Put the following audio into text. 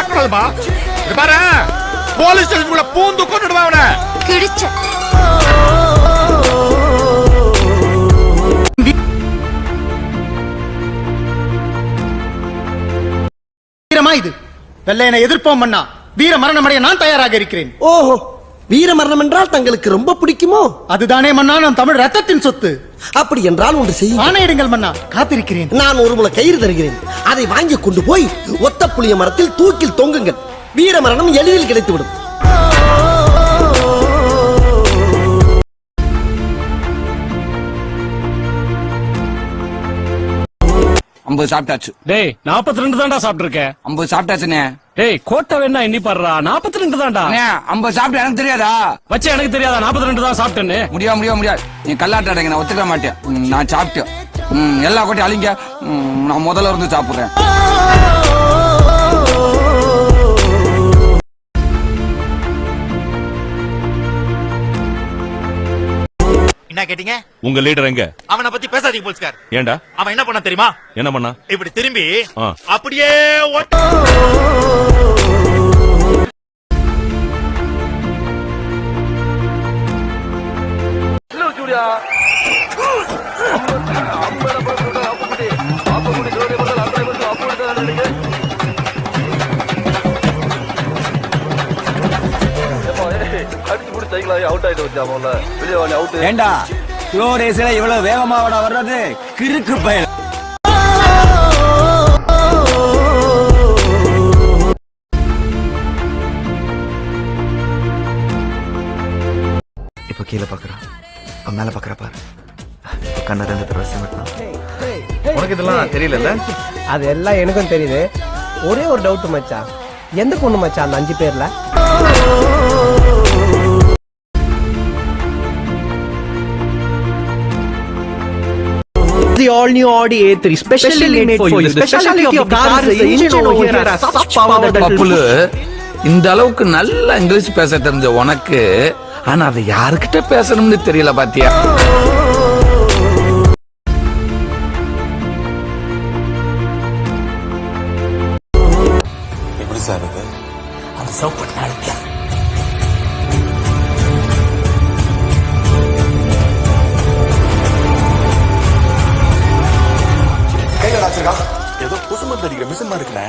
பார்க்கணுமா? இது பாரு, போலீஸ் ஸ்டேஷனுக்குள்ள பூந்து கொண்டுடுவா அவனை. கிழிச்ச வீரமா இது வெள்ளையனை எதிர்ப்போம் மன்னா. வீர மரணம் அடைய நான் தயாராக இருக்கிறேன். ஓஹோ, வீர மரணம் என்றால் தங்களுக்கு ரொம்ப பிடிக்குமோ? அதுதானே மன்னா நம் தமிழ் ரத்தத்தின் சொத்து. அப்படி என்றால் ஒன்று செய்ய ஆணையிடுங்கள் மன்னா, காத்திருக்கிறேன். நான் ஒரு முளை கயிறு தருகிறேன். அதை வாங்கி கொண்டு போய் ஒத்த புளிய மரத்தில் தூக்கில் தொங்குங்கள். வீர மரணம் எளிதில் கிடைத்துவிடும். சாப்பிட்டாச்சு. டேய் 42 தான்டா சாப்பிட்டு இருக்கேன். 50 சாப்பிட்டாச்சுனே. டேய் கோட்டை வேணா எண்ணி பாடுறா. 42 தான்டா. 50 சாப்பிட்டு எனக்கு தெரியாதா? வச்சு எனக்கு தெரியாதா 42 தான் சாப்பிட்டேன்னு? முடியாது. நீ கல்லாட்ட அடைங்க, நான் ஒத்துக்க மாட்டேன். நான் சாப்பிட்டேன். எல்லா கோட்டையும் அழிங்க. நான் முதல்ல இருந்து சாப்பிடுறேன். என்ன கேட்டீங்க? உங்க லீடர் எங்க? அவனை பத்தி பேசாதீங்க போலீஸ்கார். ஏண்டா? அவன் என்ன பண்ணா தெரியுமா? என்ன பண்ணா? இப்படி திரும்பி அப்படியே ஏண்டா ஸ்லோ ரேஸ்ல இவ்வளவு வேகமா வர்றது கிறுக்கு பயல். இப்ப கீழே பாக்குறான், மேல பாக்குற பாரு. கண்ண 2 தடவை உனக்கு இதெல்லாம் தெரியல? அது எல்லாம் எனக்கும் தெரியுது. ஒரே ஒரு டவுட் மச்சான், எந்த பொண்ணு மச்சான் அந்த 5 பேர்ல? The all new Audi A3 specially made for you. The specialty of the car is the engine over here has such power that இந்த அளவுக்கு நல்ல இங்கிலீஷ் பேச தெரிஞ்ச உனக்கு, ஆனா அதை யாருக்கிட்ட பேசணும்னு தெரியல பாத்தியா? எப்படி சார் இது? அது சோப்பட் நாளைக்கு ஏதோ குசுமத்து அடிக்கிற மிஷின் இருக்குல்ல.